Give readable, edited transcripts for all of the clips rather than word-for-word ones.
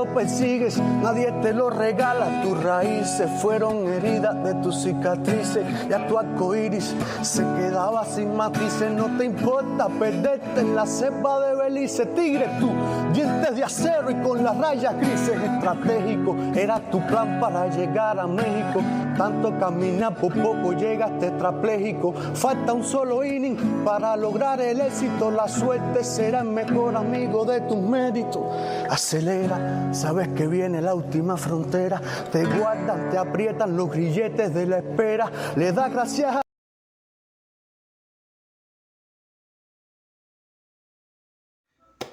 lo persigues, nadie te lo regala. Tus raíces fueron heridas de tus cicatrices, ya tu arco iris se quedaba sin matices. No te importa perderte en la cepa de Belice. Tigre, tú, dientes de acero y con las rayas grises. Estratégico era tu plan para llegar a México. Tanto caminar, por poco llegas tetrapléjico. Falta un solo inning para lograr el éxito. La suerte será el mejor amigo de tus méritos. Acelera, sabes que viene la última frontera. Te guardan, te aprietan los grilletes de la espera. Le das gracias a...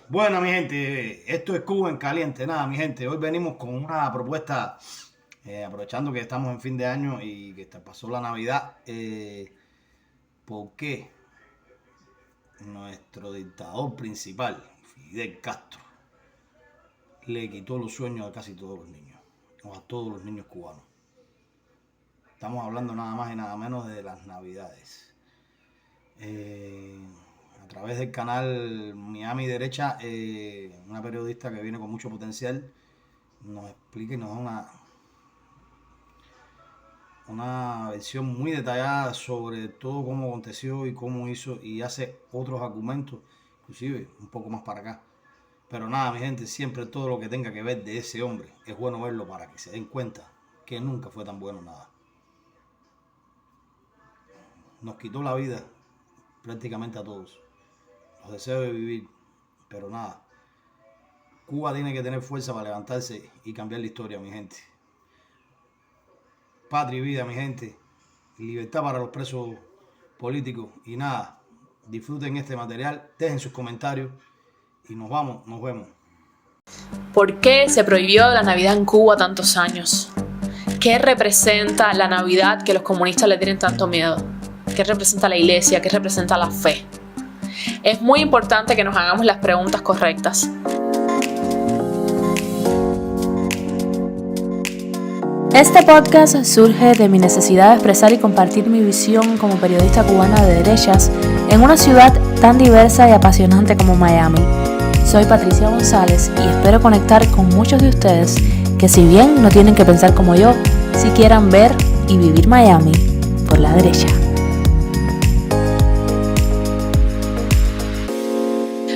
Bueno, mi gente, esto es Cuba en Caliente. Nada, mi gente, hoy venimos con una propuesta, aprovechando que estamos en fin de año y que pasó la Navidad. ¿Por qué nuestro dictador principal, Fidel Castro, le quitó los sueños a casi todos los niños, o a todos los niños cubanos? Estamos hablando nada más y nada menos de las Navidades. A través del canal Miami Derecha, una periodista que viene con mucho potencial nos explica y nos da una versión muy detallada sobre todo cómo aconteció y cómo hizo, y hace otros argumentos, inclusive un poco más para acá. Pero nada, mi gente, siempre todo lo que tenga que ver de ese hombre es bueno verlo para que se den cuenta que nunca fue tan bueno nada. Nos quitó la vida prácticamente a todos, los deseos de vivir, pero nada. Cuba tiene que tener fuerza para levantarse y cambiar la historia, mi gente. Patria y vida, mi gente. Libertad para los presos políticos. Y nada, disfruten este material, dejen sus comentarios y nos vemos. ¿Por qué se prohibió la Navidad en Cuba tantos años? ¿Qué representa la Navidad que los comunistas le tienen tanto miedo? ¿Qué representa la iglesia? ¿Qué representa la fe? Es muy importante que nos hagamos las preguntas correctas. Este podcast surge de mi necesidad de expresar y compartir mi visión como periodista cubana de derechas en una ciudad tan diversa y apasionante como Miami. Soy Patricia González y espero conectar con muchos de ustedes que, si bien no tienen que pensar como yo, si quieran ver y vivir Miami por la derecha.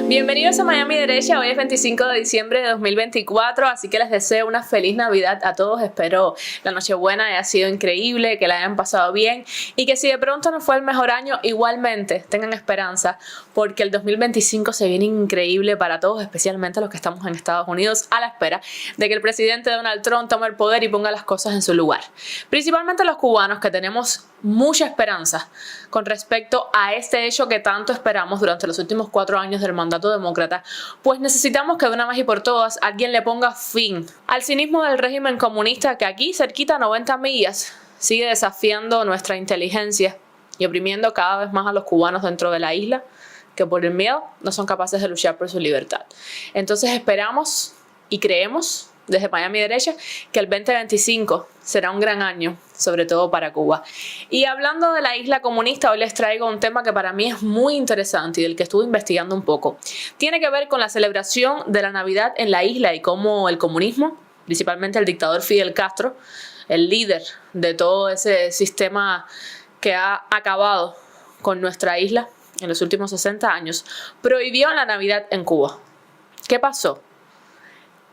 Bienvenidos a Miami Derecha. Hoy es 25 de diciembre de 2024, así que les deseo una feliz Navidad a todos. Espero la Nochebuena haya sido increíble, que la hayan pasado bien y que si de pronto no fue el mejor año, igualmente tengan esperanza, porque el 2025 se viene increíble para todos, especialmente los que estamos en Estados Unidos a la espera de que el presidente Donald Trump tome el poder y ponga las cosas en su lugar. Principalmente los cubanos, que tenemos mucha esperanza con respecto a este hecho que tanto esperamos durante los últimos 4 años del mandato demócrata, pues necesitamos que de una vez y por todas alguien le ponga fin al cinismo del régimen comunista que aquí, cerquita a 90 millas, sigue desafiando nuestra inteligencia y oprimiendo cada vez más a los cubanos dentro de la isla, que por el miedo no son capaces de luchar por su libertad. Entonces esperamos y creemos desde Miami Derecha que el 2025 será un gran año, sobre todo para Cuba. Y hablando de la isla comunista, hoy les traigo un tema que para mí es muy interesante y del que estuve investigando un poco. Tiene que ver con la celebración de la Navidad en la isla y cómo el comunismo, principalmente el dictador Fidel Castro, el líder de todo ese sistema que ha acabado con nuestra isla en los últimos 60 años, prohibió la Navidad en Cuba. ¿Qué pasó?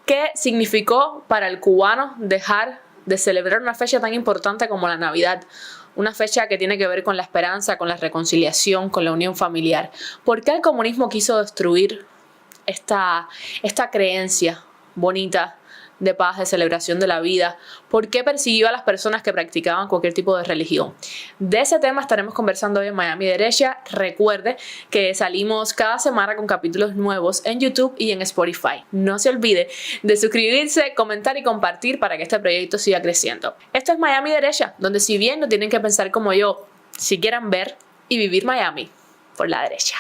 ¿Qué significó para el cubano dejar de celebrar una fecha tan importante como la Navidad? Una fecha que tiene que ver con la esperanza, con la reconciliación, con la unión familiar. ¿Por qué el comunismo quiso destruir esta creencia bonita de paz, de celebración de la vida? ¿Por qué persiguió a las personas que practicaban cualquier tipo de religión? De ese tema estaremos conversando hoy en Miami Derecha. Recuerde que salimos cada semana con capítulos nuevos en YouTube y en Spotify. No se olvide de suscribirse, comentar y compartir para que este proyecto siga creciendo. Esto es Miami Derecha, donde si bien no tienen que pensar como yo, si quieran ver y vivir Miami por la derecha.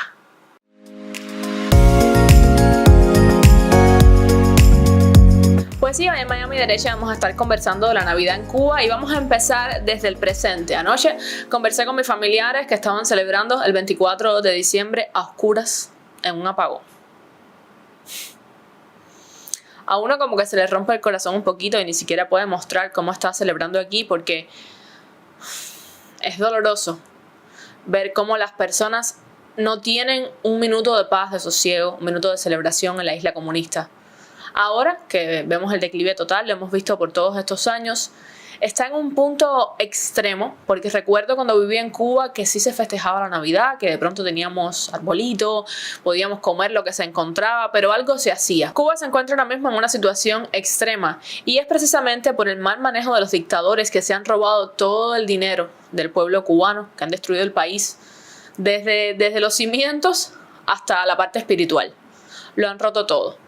Pues sí, hoy en Miami Derecha vamos a estar conversando de la Navidad en Cuba y vamos a empezar desde el presente. Anoche conversé con mis familiares que estaban celebrando el 24 de diciembre a oscuras en un apagón. a uno como que se le rompe el corazón un poquito y ni siquiera puede mostrar cómo está celebrando aquí, porque es doloroso ver cómo las personas no tienen un minuto de paz, de sosiego, un minuto de celebración en la isla comunista. Ahora que vemos el declive total, lo hemos visto por todos estos años, está en un punto extremo, porque recuerdo cuando vivía en Cuba que sí se festejaba la Navidad, que de pronto teníamos arbolito, podíamos comer lo que se encontraba, pero algo se hacía. Cuba se encuentra ahora mismo en una situación extrema y es precisamente por el mal manejo de los dictadores que se han robado todo el dinero del pueblo cubano, que han destruido el país desde los cimientos hasta la parte espiritual. Lo han roto todo.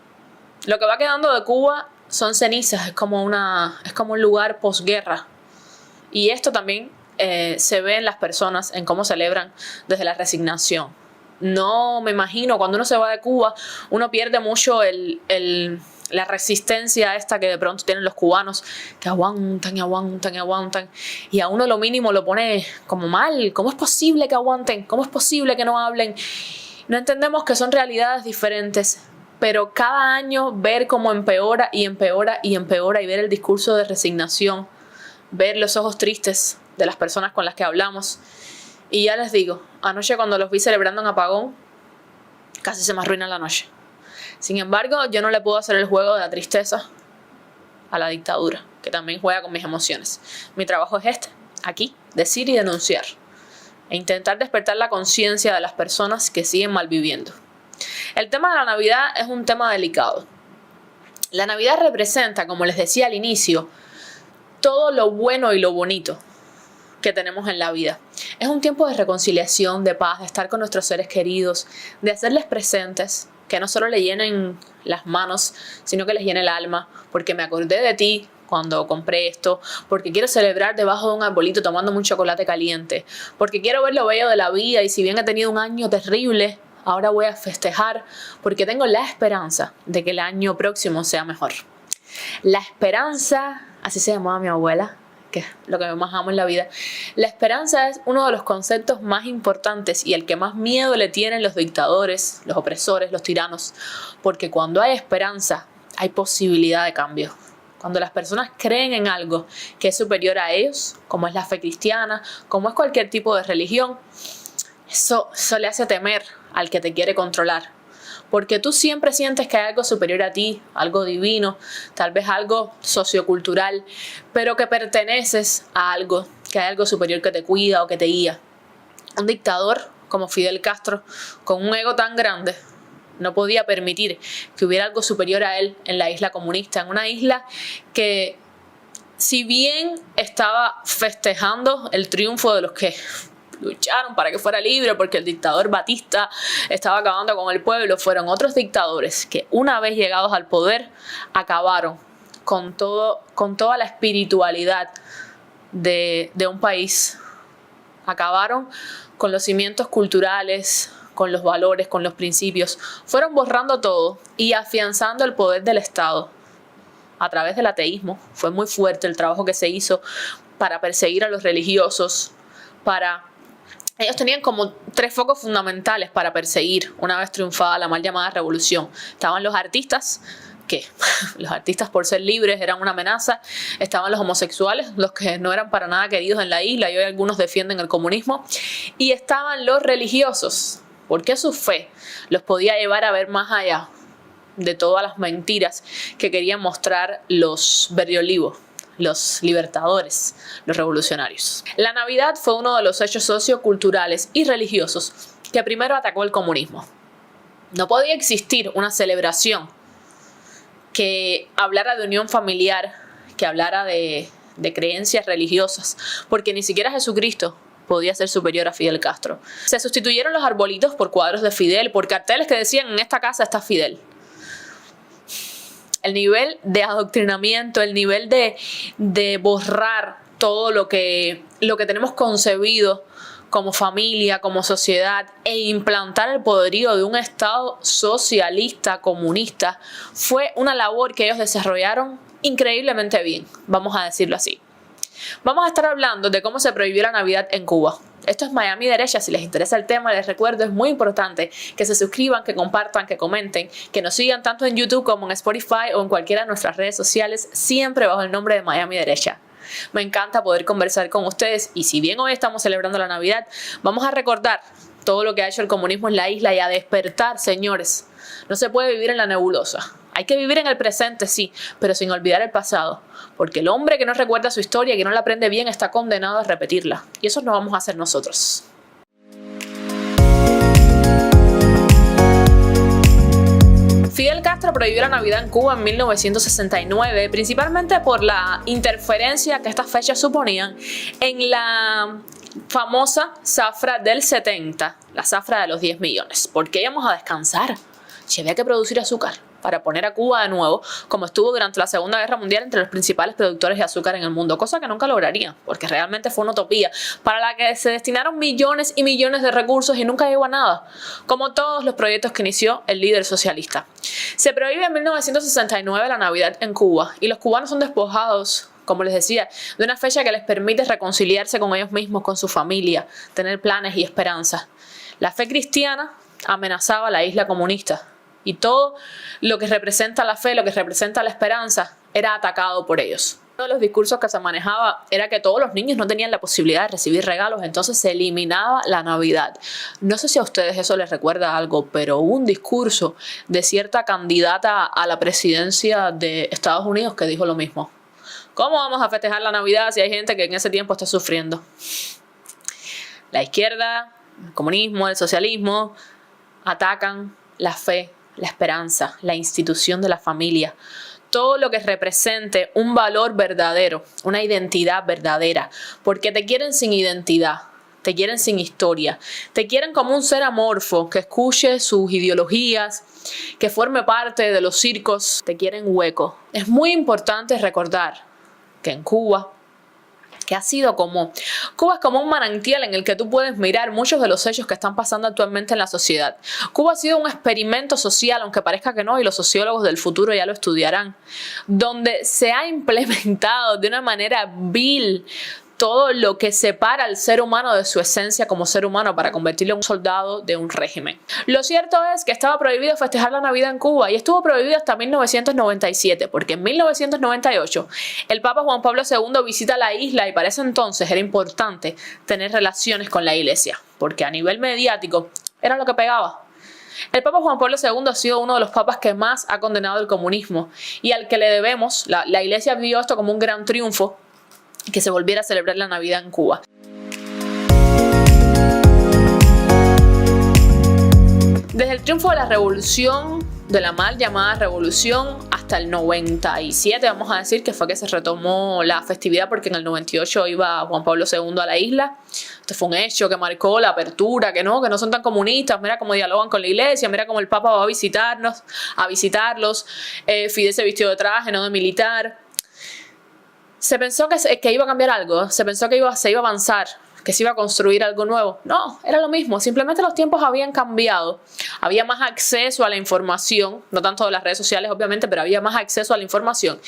Lo que va quedando de Cuba son cenizas, es como un lugar posguerra. Y esto también se ve en las personas, en cómo celebran desde la resignación. No me imagino, cuando uno se va de Cuba, uno pierde mucho la resistencia esta que de pronto tienen los cubanos, que aguantan y aguantan y aguantan. Y a uno lo mínimo lo pone como mal. ¿Cómo es posible que aguanten? ¿Cómo es posible que no hablen? No entendemos que son realidades diferentes. Pero cada año ver cómo empeora y empeora y empeora y ver el discurso de resignación, ver los ojos tristes de las personas con las que hablamos. Y ya les digo, anoche cuando los vi celebrando en apagón, casi se me arruina la noche. Sin embargo, yo no le puedo hacer el juego de la tristeza a la dictadura, que también juega con mis emociones. Mi trabajo es aquí, decir y denunciar, e intentar despertar la conciencia de las personas que siguen malviviendo. El tema de la Navidad es un tema delicado. La Navidad representa, como les decía al inicio, todo lo bueno y lo bonito que tenemos en la vida. Es un tiempo de reconciliación, de paz, de estar con nuestros seres queridos, de hacerles presentes, que no solo le llenen las manos, sino que les llene el alma, porque me acordé de ti cuando compré esto, porque quiero celebrar debajo de un arbolito tomando un chocolate caliente, porque quiero ver lo bello de la vida y si bien he tenido un año terrible, ahora voy a festejar porque tengo la esperanza de que el año próximo sea mejor. La esperanza, así se llamaba mi abuela, que es lo que más amo en la vida. La esperanza es uno de los conceptos más importantes y el que más miedo le tienen los dictadores, los opresores, los tiranos, porque cuando hay esperanza hay posibilidad de cambio. Cuando las personas creen en algo que es superior a ellos, como es la fe cristiana, como es cualquier tipo de religión, eso le hace temer al que te quiere controlar. Porque tú siempre sientes que hay algo superior a ti, algo divino, tal vez algo sociocultural, pero que perteneces a algo, que hay algo superior que te cuida o que te guía. Un dictador como Fidel Castro, con un ego tan grande, no podía permitir que hubiera algo superior a él en la isla comunista, en una isla que, si bien estaba festejando el triunfo de los que lucharon para que fuera libre, porque el dictador Batista estaba acabando con el pueblo, fueron otros dictadores que una vez llegados al poder acabaron con toda la espiritualidad de un país. Acabaron con los cimientos culturales, con los valores, con los principios. Fueron borrando todo y afianzando el poder del Estado a través del ateísmo. Fue muy fuerte el trabajo que se hizo para perseguir a los religiosos, Ellos tenían como 3 focos fundamentales para perseguir una vez triunfada la mal llamada revolución. Estaban los artistas, que los artistas por ser libres eran una amenaza. Estaban los homosexuales, los que no eran para nada queridos en la isla y hoy algunos defienden el comunismo. Y estaban los religiosos, porque su fe los podía llevar a ver más allá de todas las mentiras que querían mostrar los verdiolivos, los libertadores, los revolucionarios. La Navidad fue uno de los hechos socioculturales y religiosos que primero atacó el comunismo. No podía existir una celebración que hablara de unión familiar, que hablara de creencias religiosas, porque ni siquiera Jesucristo podía ser superior a Fidel Castro. Se sustituyeron los arbolitos por cuadros de Fidel, por carteles que decían: en esta casa está Fidel. El nivel de adoctrinamiento, el nivel de borrar todo lo que tenemos concebido como familia, como sociedad, e implantar el poderío de un Estado socialista, comunista, fue una labor que ellos desarrollaron increíblemente bien, vamos a decirlo así. Vamos a estar hablando de cómo se prohibió la Navidad en Cuba. Esto es Miami Derecha. Si les interesa el tema, les recuerdo, es muy importante que se suscriban, que compartan, que comenten, que nos sigan tanto en YouTube como en Spotify o en cualquiera de nuestras redes sociales, siempre bajo el nombre de Miami Derecha. Me encanta poder conversar con ustedes y si bien hoy estamos celebrando la Navidad, vamos a recordar todo lo que ha hecho el comunismo en la isla y a despertar, señores. No se puede vivir en la nebulosa. Hay que vivir en el presente, sí, pero sin olvidar el pasado. Porque el hombre que no recuerda su historia y que no la aprende bien está condenado a repetirla. Y eso no vamos a hacer nosotros. Fidel Castro prohibió la Navidad en Cuba en 1969, principalmente por la interferencia que estas fechas suponían en la famosa zafra del 70, la zafra de los 10 millones. ¿Por qué íbamos a descansar? Si había que producir azúcar para poner a Cuba de nuevo, como estuvo durante la Segunda Guerra Mundial, entre los principales productores de azúcar en el mundo, cosa que nunca lograrían, porque realmente fue una utopía para la que se destinaron millones y millones de recursos y nunca llegó a nada, como todos los proyectos que inició el líder socialista. Se prohíbe en 1969 la Navidad en Cuba y los cubanos son despojados, como les decía, de una fecha que les permite reconciliarse con ellos mismos, con su familia, tener planes y esperanzas. La fe cristiana amenazaba a la isla comunista. Y todo lo que representa la fe, lo que representa la esperanza, era atacado por ellos. Uno de los discursos que se manejaba era que todos los niños no tenían la posibilidad de recibir regalos, entonces se eliminaba la Navidad. No sé si a ustedes eso les recuerda algo, pero hubo un discurso de cierta candidata a la presidencia de Estados Unidos que dijo lo mismo. ¿Cómo vamos a festejar la Navidad si hay gente que en ese tiempo está sufriendo? La izquierda, el comunismo, el socialismo atacan la fe, la esperanza, la institución de la familia, todo lo que represente un valor verdadero, una identidad verdadera, porque te quieren sin identidad, te quieren sin historia, te quieren como un ser amorfo que escuche sus ideologías, que forme parte de los circos, te quieren hueco. Es muy importante recordar que en Cuba, Cuba es como un manantial en el que tú puedes mirar muchos de los hechos que están pasando actualmente en la sociedad. Cuba ha sido un experimento social, aunque parezca que no, y los sociólogos del futuro ya lo estudiarán, donde se ha implementado de una manera vil todo lo que separa al ser humano de su esencia como ser humano para convertirlo en un soldado de un régimen. Lo cierto es que estaba prohibido festejar la Navidad en Cuba y estuvo prohibido hasta 1997, porque en 1998 el Papa Juan Pablo II visita la isla y para ese entonces era importante tener relaciones con la iglesia, porque a nivel mediático era lo que pegaba. El Papa Juan Pablo II ha sido uno de los papas que más ha condenado el comunismo y al que le debemos, la iglesia vio esto como un gran triunfo, que se volviera a celebrar la Navidad en Cuba. Desde el triunfo de la revolución, de la mal llamada revolución, hasta el 97, vamos a decir, que fue que se retomó la festividad, porque en el 98 iba Juan Pablo II a la isla. Este fue un hecho que marcó la apertura, que no son tan comunistas, mira cómo dialogan con la iglesia, mira cómo el Papa va a visitarlos. Fidel se vistió de traje, no de militar. Se pensó que iba a cambiar algo, se pensó que se iba a avanzar, que se iba a construir algo nuevo. No, era lo mismo, simplemente los tiempos habían cambiado. Había más acceso a la información, no tanto de las redes sociales obviamente, pero había más acceso a la información.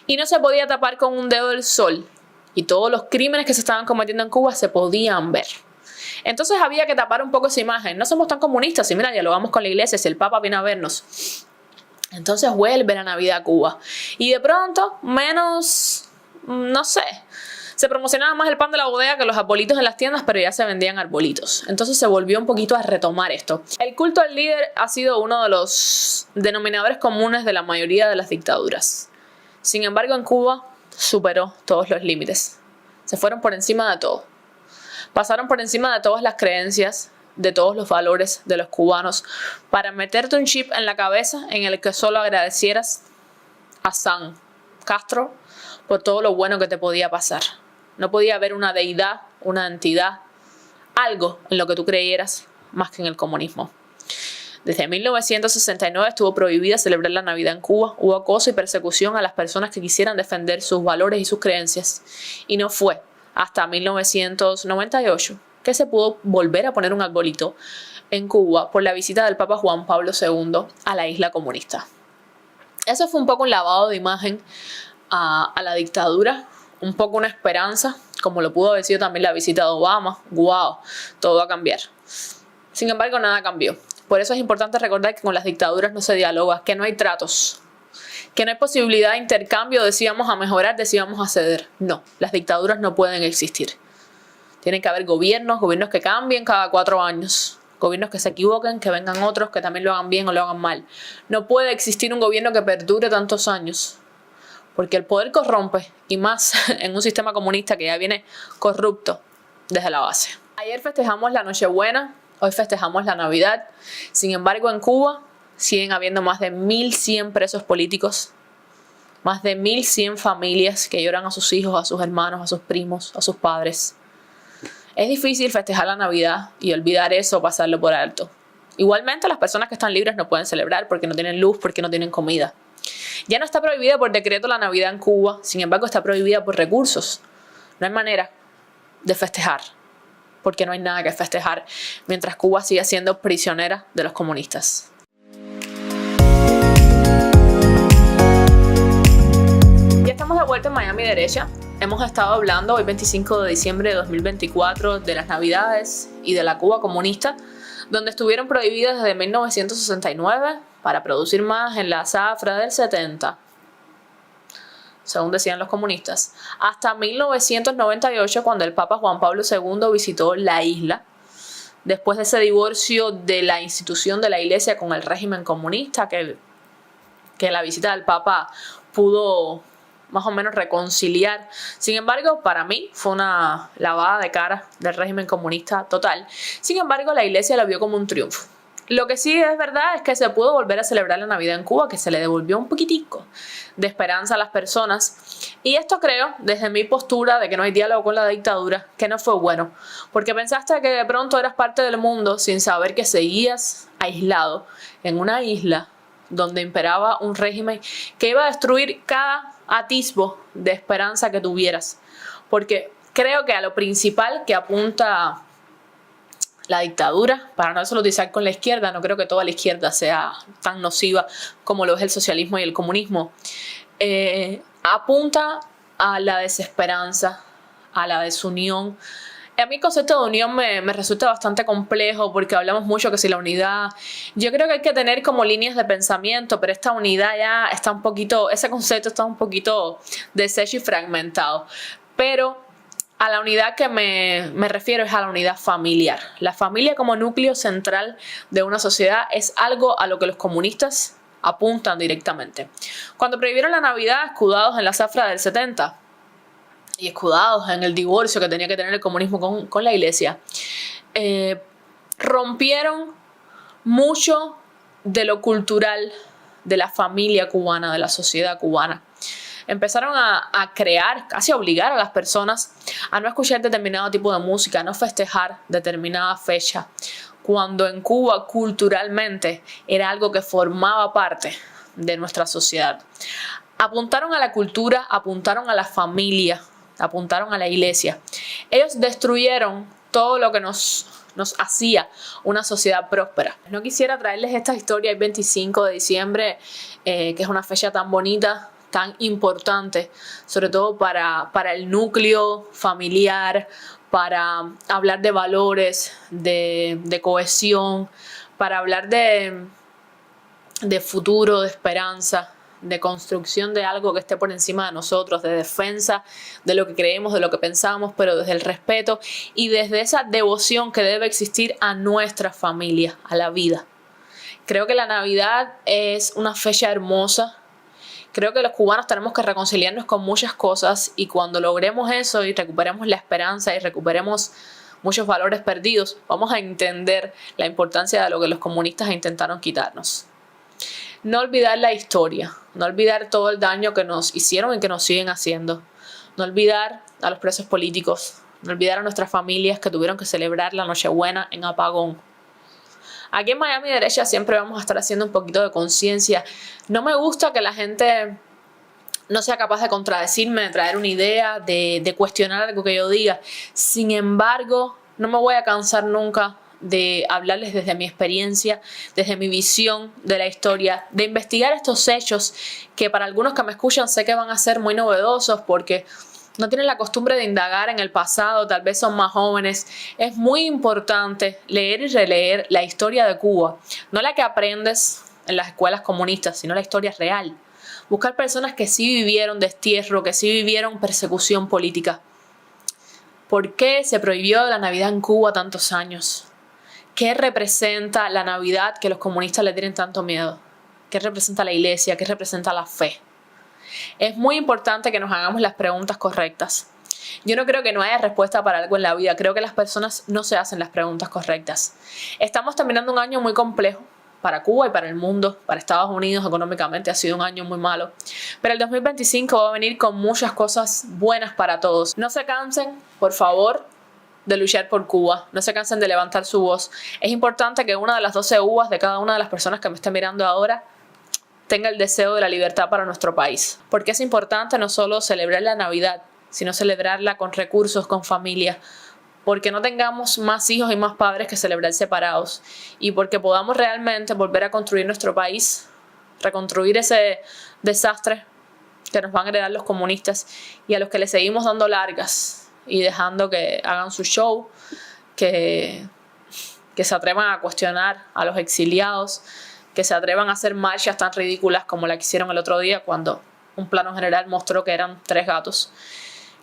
Y no se podía tapar con un dedo del sol. Y todos los crímenes que se estaban cometiendo en Cuba se podían ver. Entonces había que tapar un poco esa imagen. No somos tan comunistas, si mira, dialogamos con la iglesia, si el Papa viene a vernos. Entonces vuelve la Navidad a Cuba. Y de pronto, no sé, se promocionaba más el pan de la bodega que los arbolitos en las tiendas, pero ya se vendían arbolitos. Entonces se volvió un poquito a retomar esto. El culto al líder ha sido uno de los denominadores comunes de la mayoría de las dictaduras. Sin embargo, en Cuba superó todos los límites. Se fueron por encima de todo. Pasaron por encima de todas las creencias, de todos los valores de los cubanos, para meterte un chip en la cabeza en el que solo agradecieras a San Castro por todo lo bueno que te podía pasar. No podía haber una deidad, una entidad, algo en lo que tú creyeras más que en el comunismo. Desde 1969 estuvo prohibida celebrar la Navidad en Cuba. Hubo acoso y persecución a las personas que quisieran defender sus valores y sus creencias. Y no fue hasta 1998 que se pudo volver a poner un arbolito en Cuba por la visita del Papa Juan Pablo II a la isla comunista. Eso fue un poco un lavado de imagen a la dictadura, un poco una esperanza, como lo pudo haber sido también la visita de Obama. ¡Wow! Todo va a cambiar. Sin embargo, nada cambió. Por eso es importante recordar que con las dictaduras no se dialoga, que no hay tratos, que no hay posibilidad de intercambio de si vamos a mejorar, de si vamos a ceder. No, las dictaduras no pueden existir. Tienen que haber gobiernos que cambien cada 4 años. Gobiernos que se equivoquen, que vengan otros que también lo hagan bien o lo hagan mal. No puede existir un gobierno que perdure tantos años, porque el poder corrompe, y más en un sistema comunista que ya viene corrupto desde la base. Ayer festejamos la Nochebuena, hoy festejamos la Navidad. Sin embargo, en Cuba siguen habiendo más de 1.100 presos políticos, más de 1.100 familias que lloran a sus hijos, a sus hermanos, a sus primos, a sus padres. Es difícil festejar la Navidad y olvidar eso o pasarlo por alto. Igualmente, las personas que están libres no pueden celebrar porque no tienen luz, porque no tienen comida. Ya no está prohibida por decreto la Navidad en Cuba, sin embargo está prohibida por recursos. No hay manera de festejar, porque no hay nada que festejar, mientras Cuba sigue siendo prisionera de los comunistas. Ya estamos de vuelta en Miami Derecha. Hemos estado hablando hoy 25 de diciembre de 2024 de las Navidades y de la Cuba comunista, donde estuvieron prohibidas desde 1969 para producir más en la zafra del 70, según decían los comunistas, hasta 1998, cuando el Papa Juan Pablo II visitó la isla, después de ese divorcio de la institución de la Iglesia con el régimen comunista, que la visita del Papa pudo más o menos reconciliar. Sin embargo, para mí fue una lavada de cara del régimen comunista total. Sin embargo, la Iglesia lo vio como un triunfo. Lo que sí es verdad es que se pudo volver a celebrar la Navidad en Cuba, que se le devolvió un poquitico de esperanza a las personas. Y esto creo, desde mi postura de que no hay diálogo con la dictadura, que no fue bueno. Porque pensaste que de pronto eras parte del mundo sin saber que seguías aislado en una isla donde imperaba un régimen que iba a destruir cada atisbo de esperanza que tuvieras. Porque creo que a lo principal que apunta la dictadura, para no absolutizar con la izquierda, no creo que toda la izquierda sea tan nociva como lo es el socialismo y el comunismo, apunta a la desesperanza, a la desunión. A mí el concepto de unión me resulta bastante complejo porque hablamos mucho que si la unidad, yo creo que hay que tener como líneas de pensamiento, pero esta unidad ya está un poquito, ese concepto está un poquito deshecho y fragmentado. Pero a la unidad que me refiero es a la unidad familiar. La familia como núcleo central de una sociedad es algo a lo que los comunistas apuntan directamente. Cuando prohibieron la Navidad, escudados en la zafra del 70, y escudados en el divorcio que tenía que tener el comunismo con la Iglesia, rompieron mucho de lo cultural de la familia cubana, de la sociedad cubana. Empezaron a crear, casi a obligar a las personas a no escuchar determinado tipo de música, a no festejar determinada fecha, cuando en Cuba culturalmente era algo que formaba parte de nuestra sociedad. Apuntaron a la cultura, apuntaron a la familia, apuntaron a la Iglesia. Ellos destruyeron todo lo que nos hacía una sociedad próspera. No quisiera traerles esta historia el 25 de diciembre, que es una fecha tan bonita, tan importante, sobre todo para el núcleo familiar, para hablar de valores, de cohesión, para hablar de futuro, de esperanza, de construcción de algo que esté por encima de nosotros, de defensa de lo que creemos, de lo que pensamos, pero desde el respeto y desde esa devoción que debe existir a nuestra familia, a la vida. Creo que la Navidad es una fecha hermosa. Creo que los cubanos tenemos que reconciliarnos con muchas cosas, y cuando logremos eso y recuperemos la esperanza y recuperemos muchos valores perdidos, vamos a entender la importancia de lo que los comunistas intentaron quitarnos. No olvidar la historia, no olvidar todo el daño que nos hicieron y que nos siguen haciendo. No olvidar a los presos políticos, no olvidar a nuestras familias que tuvieron que celebrar la Nochebuena en apagón. Aquí en Miami Derecha siempre vamos a estar haciendo un poquito de conciencia. No me gusta que la gente no sea capaz de contradecirme, de traer una idea, de cuestionar algo que yo diga. Sin embargo, no me voy a cansar nunca de hablarles desde mi experiencia, desde mi visión de la historia, de investigar estos hechos que para algunos que me escuchan sé que van a ser muy novedosos porque no tienen la costumbre de indagar en el pasado, tal vez son más jóvenes, es muy importante leer y releer la historia de Cuba. No la que aprendes en las escuelas comunistas, sino la historia real. Buscar personas que sí vivieron destierro, que sí vivieron persecución política. ¿Por qué se prohibió la Navidad en Cuba tantos años? ¿Qué representa la Navidad que los comunistas le tienen tanto miedo? ¿Qué representa la iglesia? ¿Qué representa la fe? Es muy importante que nos hagamos las preguntas correctas. Yo no creo que no haya respuesta para algo en la vida. Creo que las personas no se hacen las preguntas correctas. Estamos terminando un año muy complejo para Cuba y para el mundo. Para Estados Unidos económicamente ha sido un año muy malo. Pero el 2025 va a venir con muchas cosas buenas para todos. No se cansen, por favor, de luchar por Cuba. No se cansen de levantar su voz. Es importante que una de las 12 uvas de cada una de las personas que me estén mirando ahora tenga el deseo de la libertad para nuestro país. Porque es importante no solo celebrar la Navidad, sino celebrarla con recursos, con familia. Porque no tengamos más hijos y más padres que celebrar separados. Y porque podamos realmente volver a construir nuestro país, reconstruir ese desastre que nos van a heredar los comunistas y a los que le seguimos dando largas y dejando que hagan su show, que se atrevan a cuestionar a los exiliados, que se atrevan a hacer marchas tan ridículas como la que hicieron el otro día cuando un plano general mostró que eran 3 gatos.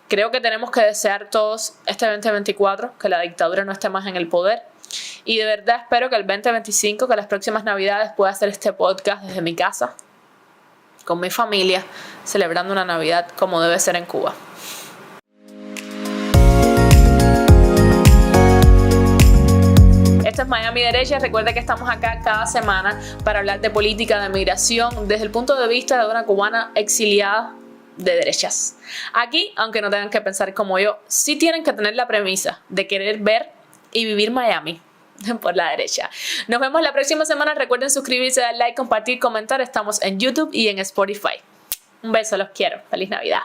Creo que tenemos que desear todos este 2024 que la dictadura no esté más en el poder y de verdad espero que el 2025, que las próximas Navidades pueda hacer este podcast desde mi casa, con mi familia, celebrando una Navidad como debe ser en Cuba. Esto es Miami Derecha. Recuerda que estamos acá cada semana para hablar de política, de migración, desde el punto de vista de una cubana exiliada de derechas. Aquí, aunque no tengan que pensar como yo, sí tienen que tener la premisa de querer ver y vivir Miami por la derecha. Nos vemos la próxima semana. Recuerden suscribirse, dar like, compartir, comentar. Estamos en YouTube y en Spotify. Un beso, los quiero. Feliz Navidad.